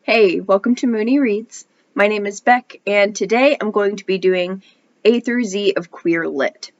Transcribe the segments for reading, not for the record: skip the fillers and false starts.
Hey, welcome to Mooney Reads. My name is Beck, and today I'm going to be doing A through Z of Queer Lit.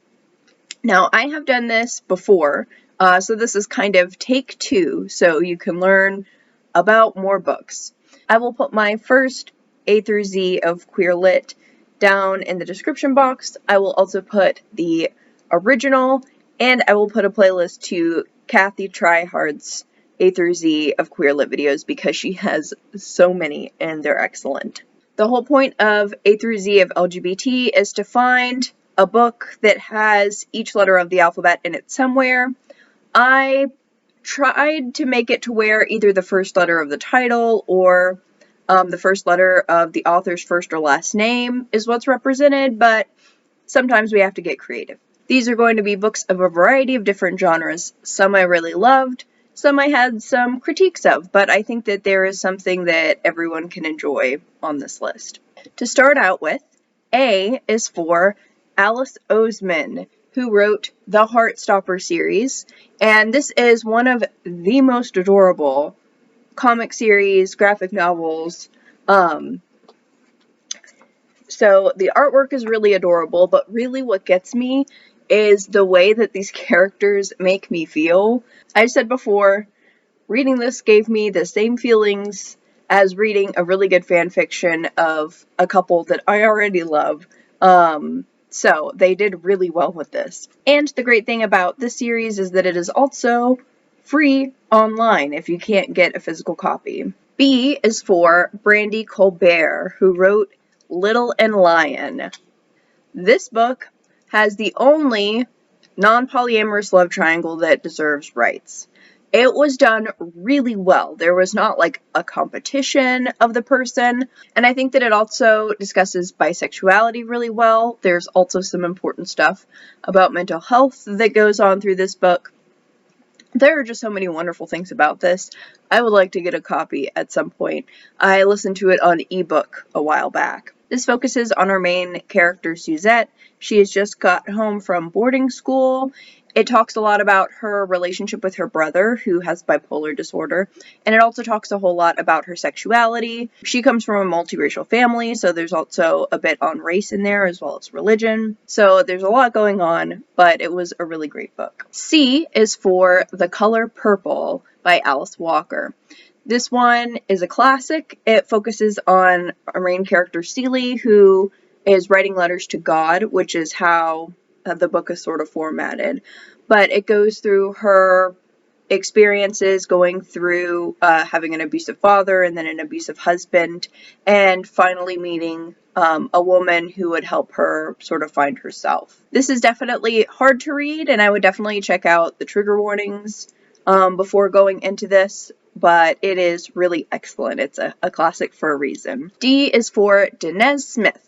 Now, I have done this before, so this is kind of take two, so you can learn about more books. I will put my first A through Z of Queer Lit down in the description box. I will also put the original, and I will put a playlist to Kathy Tryhard's A through Z of Queer Lit videos because she has so many and they're excellent. The whole point of A through Z of LGBT is to find a book that has each letter of the alphabet in it somewhere. I tried to make it to where either the first letter of the title or the first letter of the author's first or last name is what's represented, but sometimes we have to get creative. These are going to be books of a variety of different genres. Some I really loved, some I had some critiques of, but I think that there is something that everyone can enjoy on this list. To start out with, A is for Alice Oseman, who wrote the Heartstopper series, and this is one of the most adorable comic series, graphic novels. So the artwork is really adorable, but really what gets me is the way that these characters make me feel. I said before, reading this gave me the same feelings as reading a really good fan fiction of a couple that I already love. So they did really well with this. And the great thing about this series is that it is also free online if you can't get a physical copy. B is for Brandy Colbert, who wrote Little and Lion. This book has the only non-polyamorous love triangle that deserves rights. It was done really well. There was not like a competition of the person, and I think that it also discusses bisexuality really well. There's also some important stuff about mental health that goes on through this book. There are just so many wonderful things about this. I would like to get a copy at some point. I listened to it on ebook a while back. This focuses on our main character, Suzette. She has just got home from boarding school. It talks a lot about her relationship with her brother, who has bipolar disorder, and it also talks a whole lot about her sexuality. She comes from a multiracial family, so there's also a bit on race in there, as well as religion. So there's a lot going on, but it was a really great book. C is for The Color Purple by Alice Walker. This one is a classic. It focuses on our main character, Seeley, who is writing letters to God, which is how the book is sort of formatted. But it goes through her experiences going through having an abusive father and then an abusive husband, and finally meeting a woman who would help her sort of find herself. This is definitely hard to read, and I would definitely check out the trigger warnings before going into this, but it is really excellent. It's a classic for a reason. D is for Denez Smith,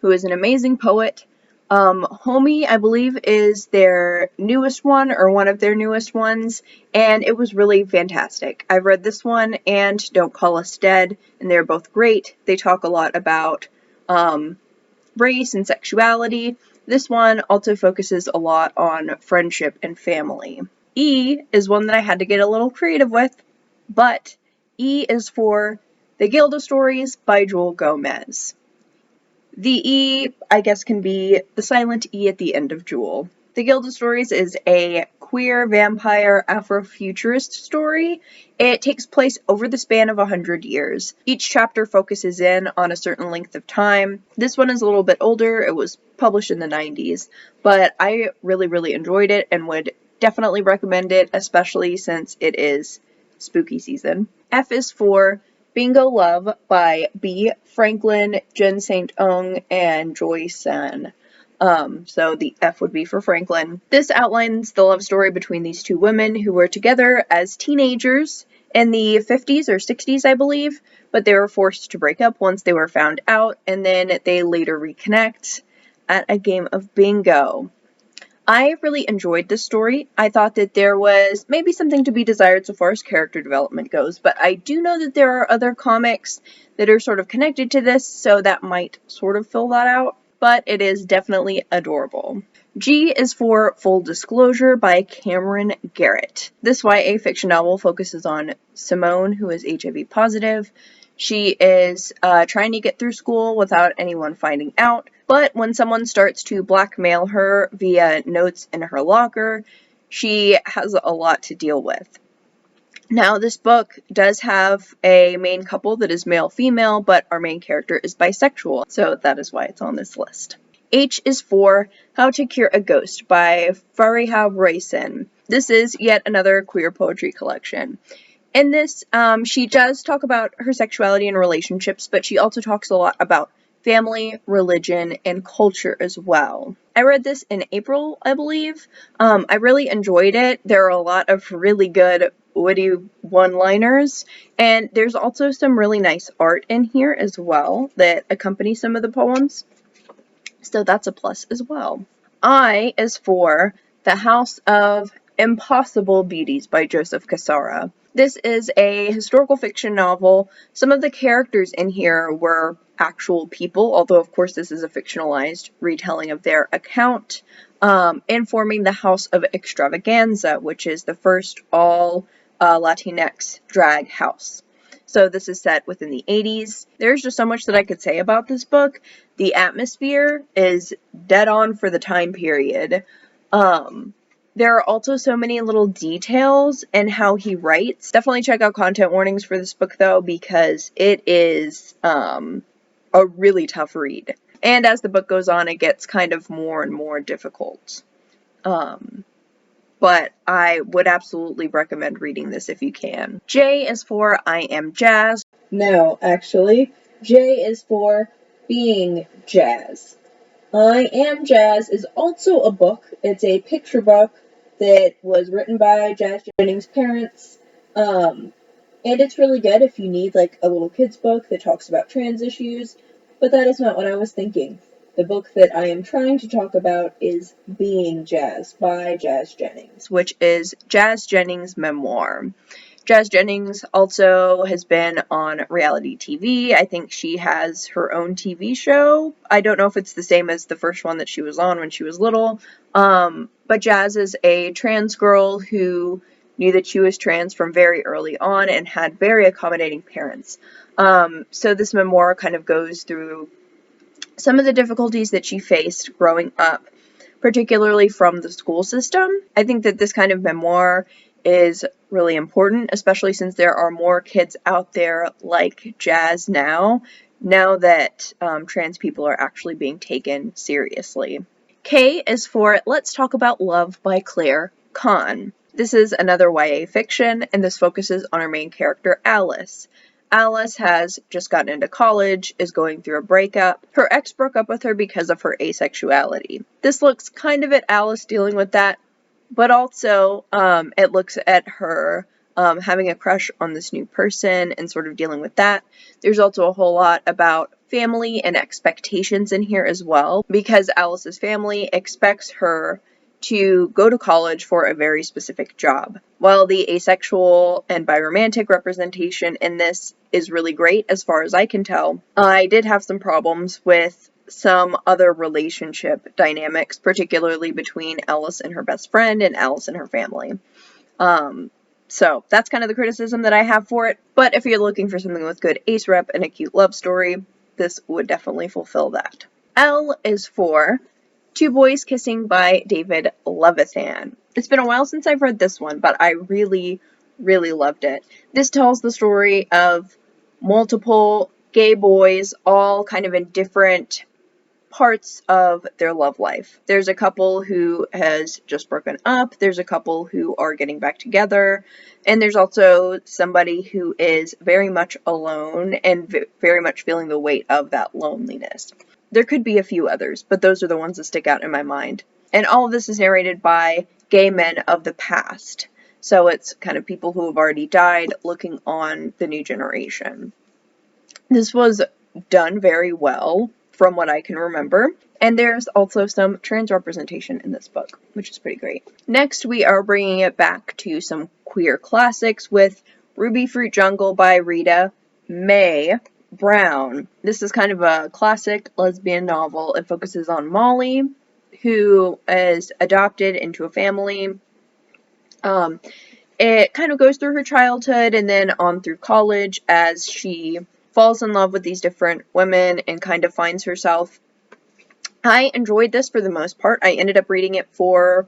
who is an amazing poet. Homie, I believe, is their newest one, or one of their newest ones, and it was really fantastic. I've read this one and Don't Call Us Dead, and they're both great. They talk a lot about race and sexuality. This one also focuses a lot on friendship and family. E is one that I had to get a little creative with, but E is for The Gilda Stories by Jewelle Gomez. The E, I guess, can be the silent E at the end of Jewelle. The Gilda Stories is a queer vampire Afrofuturist story. It takes place over the span of 100 years. Each chapter focuses in on a certain length of time. This one is a little bit older. It was published in the 90s, but I really, really enjoyed it and would definitely recommend it, especially since it is spooky season. F is for Bingo Love by B. Franklin, Jen St. Onge, and Roisin. So the F would be for Franklin. This outlines the love story between these two women who were together as teenagers in the 50s or 60s, I believe, but they were forced to break up once they were found out, and then they later reconnect at a game of bingo. I really enjoyed this story. I thought that there was maybe something to be desired so far as character development goes, but I do know that there are other comics that are sort of connected to this, so that might sort of fill that out, but it is definitely adorable. G is for Full Disclosure by Camryn Garrett. This YA fiction novel focuses on Simone, who is HIV positive. She is trying to get through school without anyone finding out, but when someone starts to blackmail her via notes in her locker, she has a lot to deal with. Now, this book does have a main couple that is male-female, but our main character is bisexual, so that is why it's on this list. H is for How to Cure a Ghost by Fariha Roisin. This is yet another queer poetry collection. In this, she does talk about her sexuality and relationships, but she also talks a lot about family, religion, and culture as well. I read this in April, I believe. I really enjoyed it. There are a lot of really good witty one-liners, and there's also some really nice art in here as well that accompany some of the poems, so that's a plus as well. I is for The House of Impossible Beauties by Joseph Cassara. This is a historical fiction novel. Some of the characters in here were actual people, although of course this is a fictionalized retelling of their account, informing the House of Extravaganza, which is the first all Latinx drag house. So this is set within the 80s. There's just so much that I could say about this book. The atmosphere is dead on for the time period. There are also so many little details in how he writes. Definitely check out content warnings for this book, though, because it is a really tough read. And as the book goes on, it gets kind of more and more difficult. But I would absolutely recommend reading this if you can. J is for I Am Jazz. No, actually, J is for Being Jazz. I Am Jazz is also a book. It's a picture book that was written by Jennings' parents. And it's really good if you need like a little kid's book that talks about trans issues. But that is not what I was thinking. The book that I am trying to talk about is Being Jazz by Jennings, which is Jennings' memoir. Jennings also has been on reality TV. I think she has her own TV show. I don't know if it's the same as the first one that she was on when she was little. But Jazz is a trans girl who knew that she was trans from very early on and had very accommodating parents. So this memoir kind of goes through some of the difficulties that she faced growing up, particularly from the school system. I think that this kind of memoir is really important, especially since there are more kids out there like Jazz now that trans people are actually being taken seriously. K is for Let's Talk About Love by Claire Kann. This is another YA fiction, and this focuses on our main character, Alice. Alice has just gotten into college, is going through a breakup. Her ex broke up with her because of her asexuality. This looks kind of at Alice dealing with that, but also it looks at her having a crush on this new person and sort of dealing with that. There's also a whole lot about family and expectations in here as well, because Alice's family expects her to go to college for a very specific job. While the asexual and biromantic representation in this is really great, as far as I can tell, I did have some problems with some other relationship dynamics, particularly between Alice and her best friend and Alice and her family. So that's kind of the criticism that I have for it, but if you're looking for something with good ace rep and a cute love story, this would definitely fulfill that. L is for Two Boys Kissing by David Levithan. It's been a while since I've read this one, but I really, really loved it. This tells the story of multiple gay boys, all kind of in different parts of their love life. There's a couple who has just broken up, there's a couple who are getting back together, and there's also somebody who is very much alone and very much feeling the weight of that loneliness. There could be a few others, but those are the ones that stick out in my mind. And all of this is narrated by gay men of the past. So it's kind of people who have already died looking on the new generation. This was done very well, from what I can remember. And there's also some trans representation in this book, which is pretty great. Next, we are bringing it back to some queer classics with Ruby Fruit Jungle by Rita Mae Brown. This is kind of a classic lesbian novel. It focuses on Molly, who is adopted into a family. It kind of goes through her childhood and then on through college as she falls in love with these different women and kind of finds herself. I enjoyed this for the most part. I ended up reading it for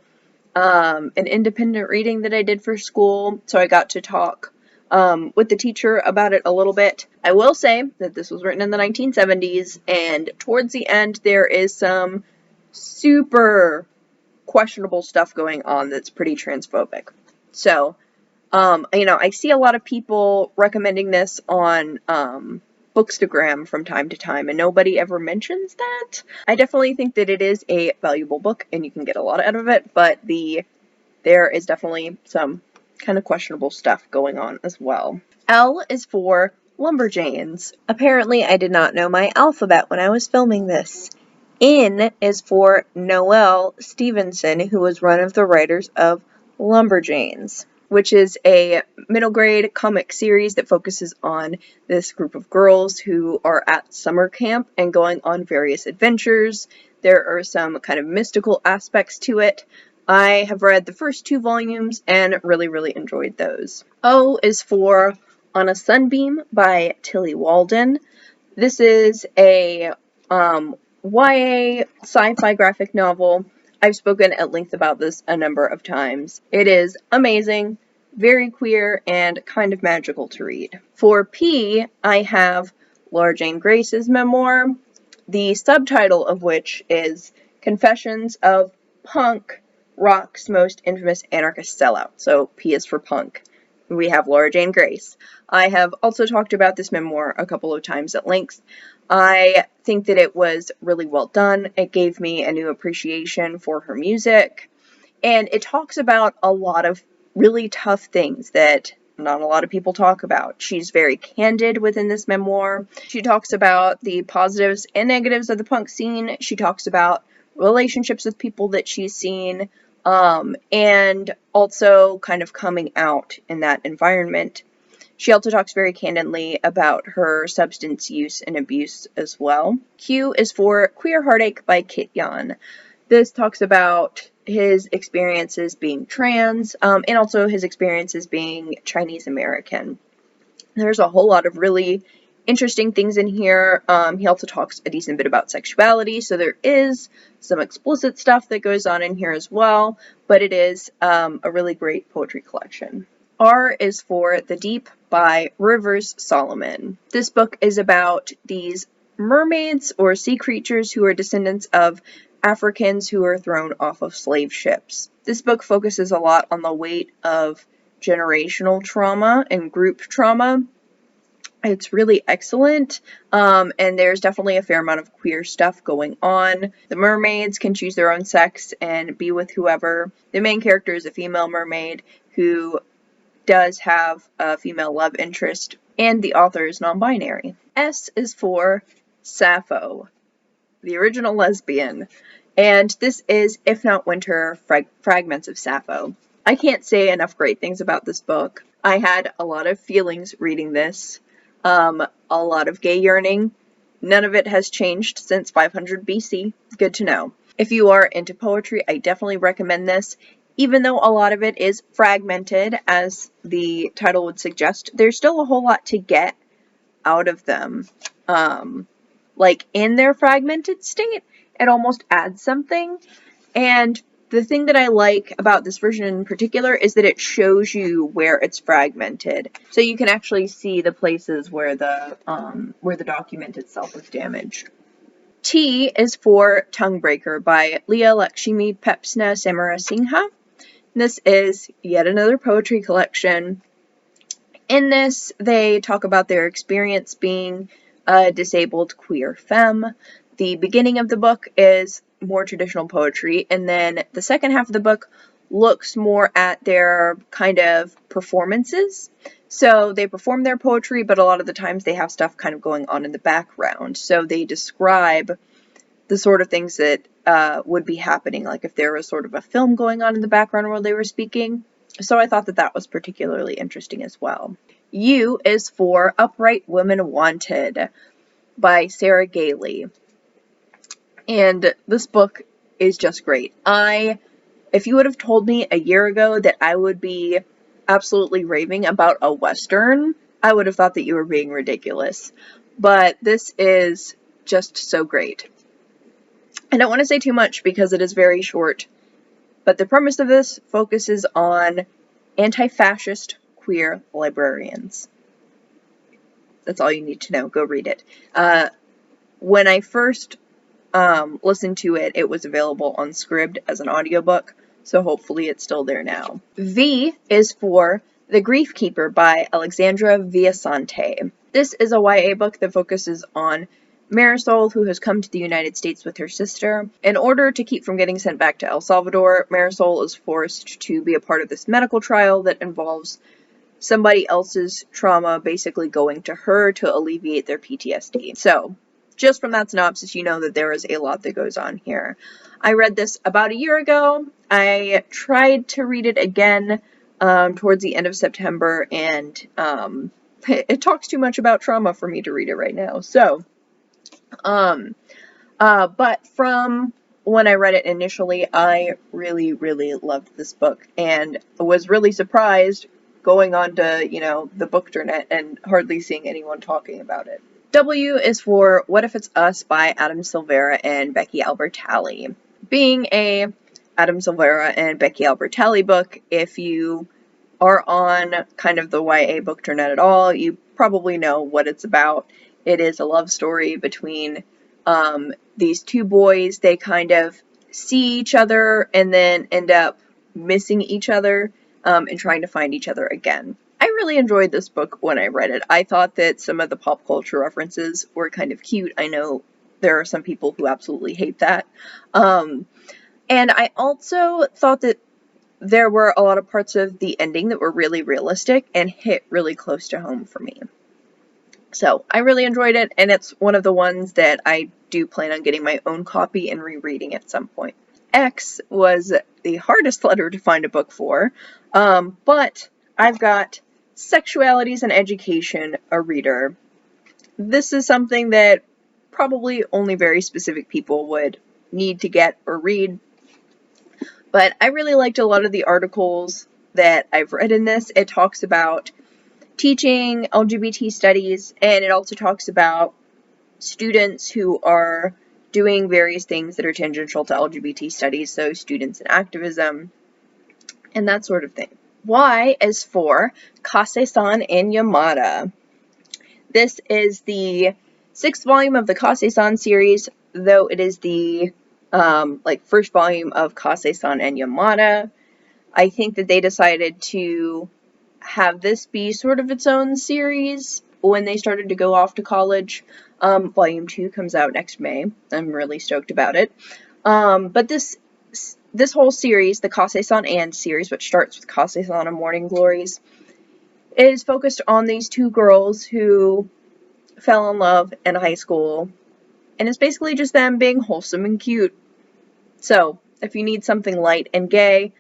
an independent reading that I did for school, so I got to talk with the teacher about it a little bit. I will say that this was written in the 1970s, and towards the end there is some super questionable stuff going on that's pretty transphobic. So, I see a lot of people recommending this on Bookstagram from time to time, and nobody ever mentions that. I definitely think that it is a valuable book, and you can get a lot out of it, but there is definitely some kind of questionable stuff going on as well. L is for Lumberjanes. Apparently, I did not know my alphabet when I was filming this. N is for Noelle Stevenson, who was one of the writers of Lumberjanes, which is a middle grade comic series that focuses on this group of girls who are at summer camp and going on various adventures. There are some kind of mystical aspects to it. I have read the first 2 volumes and really, really enjoyed those. O is for On a Sunbeam by Tilly Walden. This is a YA sci-fi graphic novel. I've spoken at length about this a number of times. It is amazing, very queer, and kind of magical to read. For P, I have Laura Jane Grace's memoir, the subtitle of which is Confessions of Punk, Rock's Most Infamous Anarchist Sellout. So P is for punk. We have Laura Jane Grace. I have also talked about this memoir a couple of times at length. I think that it was really well done. It gave me a new appreciation for her music, and it talks about a lot of really tough things that not a lot of people talk about. She's very candid within this memoir. She talks about the positives and negatives of the punk scene. She talks about relationships with people that she's seen, and also kind of coming out in that environment. She also talks very candidly about her substance use and abuse as well. Q is for Queer Heartache by Kit Yan. This talks about his experiences being trans, and also his experiences being Chinese American. There's a whole lot of really interesting things in here. He also talks a decent bit about sexuality, so there is some explicit stuff that goes on in here as well, but it is a really great poetry collection. R is for The Deep by Rivers Solomon. This book is about these mermaids or sea creatures who are descendants of Africans who were thrown off of slave ships. This book focuses a lot on the weight of generational trauma and group trauma. It's really excellent, and there's definitely a fair amount of queer stuff going on. The mermaids can choose their own sex and be with whoever. The main character is a female mermaid who does have a female love interest, and the author is non-binary. S is for Sappho, the original lesbian, and this is If Not Winter, Fragments of Sappho. I can't say enough great things about this book. I had a lot of feelings reading this, a lot of gay yearning. None of it has changed since 500 BC. Good to know. If you are into poetry, I definitely recommend this. Even though a lot of it is fragmented, as the title would suggest, there's still a whole lot to get out of them. Like, in their fragmented state, it almost adds something. And the thing that I like about this version in particular is that it shows you where it's fragmented. So you can actually see the places where the document itself was damaged. T is for Tonguebreaker by Leah Lakshmi Pepsna Samarasinghe. This is yet another poetry collection. In this, they talk about their experience being a disabled queer femme. The beginning of the book is more traditional poetry, and then the second half of the book looks more at their kind of performances. So they perform their poetry, but a lot of the times they have stuff kind of going on in the background. So they describe the sort of things that would be happening, like if there was sort of a film going on in the background while they were speaking. So I thought that that was particularly interesting as well. U is for Upright Women Wanted by Sarah Gailey. And this book is just great. If you would have told me a year ago that I would be absolutely raving about a Western, I would have thought that you were being ridiculous. But this is just so great. I don't want to say too much because it is very short, but the premise of this focuses on anti-fascist queer librarians. That's all you need to know. Go read it. When I first listened to it, it was available on Scribd as an audiobook, so hopefully it's still there now. V is for The Grief Keeper by Alexandra Viasante. This is a YA book that focuses on Marisol, who has come to the United States with her sister. In order to keep from getting sent back to El Salvador, Marisol is forced to be a part of this medical trial that involves somebody else's trauma basically going to her to alleviate their PTSD. So, just from that synopsis, you know that there is a lot that goes on here. I read this about a year ago. I tried to read it again towards the end of September, and it talks too much about trauma for me to read it right now. So, but from when I read it initially, I really, really loved this book, and was really surprised going on to, the bookternet and hardly seeing anyone talking about it. W is for What If It's Us by Adam Silvera and Becky Albertalli. Being a Adam Silvera and Becky Albertalli book, if you are on kind of the YA bookternet at all, you probably know what it's about. It is a love story between these two boys. They kind of see each other and then end up missing each other and trying to find each other again. I really enjoyed this book when I read it. I thought that some of the pop culture references were kind of cute. I know there are some people who absolutely hate that. And I also thought that there were a lot of parts of the ending that were really realistic and hit really close to home for me. So I really enjoyed it, and it's one of the ones that I do plan on getting my own copy and rereading at some point. X was the hardest letter to find a book for, but I've got Sexualities and Education, a reader. This is something that probably only very specific people would need to get or read, but I really liked a lot of the articles that I've read in this. It talks about teaching LGBT studies, and it also talks about students who are doing various things that are tangential to LGBT studies, so students in activism, and that sort of thing. Y is for Kase-san and Yamada. This is the 6th volume of the Kase-san series, though it is the first volume of Kase-san and Yamada. I think that they decided to have this be sort of its own series when they started to go off to college. Volume 2 comes out next May. I'm really stoked about it. But this whole series, the Kase-san and series, which starts with Kase-san and Morning Glories, is focused on these two girls who fell in love in high school. And it's basically just them being wholesome and cute. So, if you need something light and gay,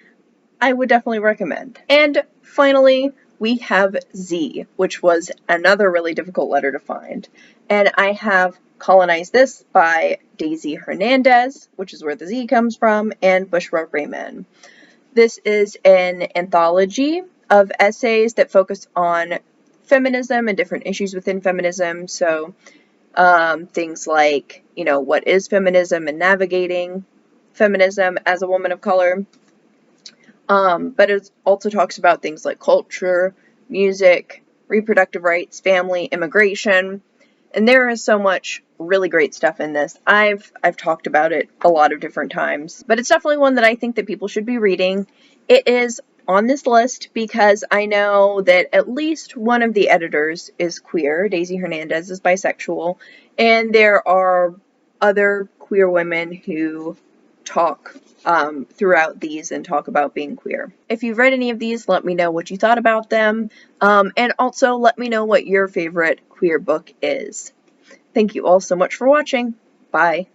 I would definitely recommend. And finally, we have Z, which was another really difficult letter to find. And I have Colonized This by Daisy Hernandez, which is where the Z comes from, and Bushra Raymond. This is an anthology of essays that focus on feminism and different issues within feminism. So things like, what is feminism and navigating feminism as a woman of color. But it also talks about things like culture, music, reproductive rights, family, immigration, and there is so much really great stuff in this. I've talked about it a lot of different times, but it's definitely one that I think that people should be reading. It is on this list because I know that at least one of the editors is queer. Daisy Hernandez is bisexual, and there are other queer women who talk throughout these and talk about being queer. If you've read any of these, let me know what you thought about them, and also let me know what your favorite queer book is. Thank you all so much for watching. Bye.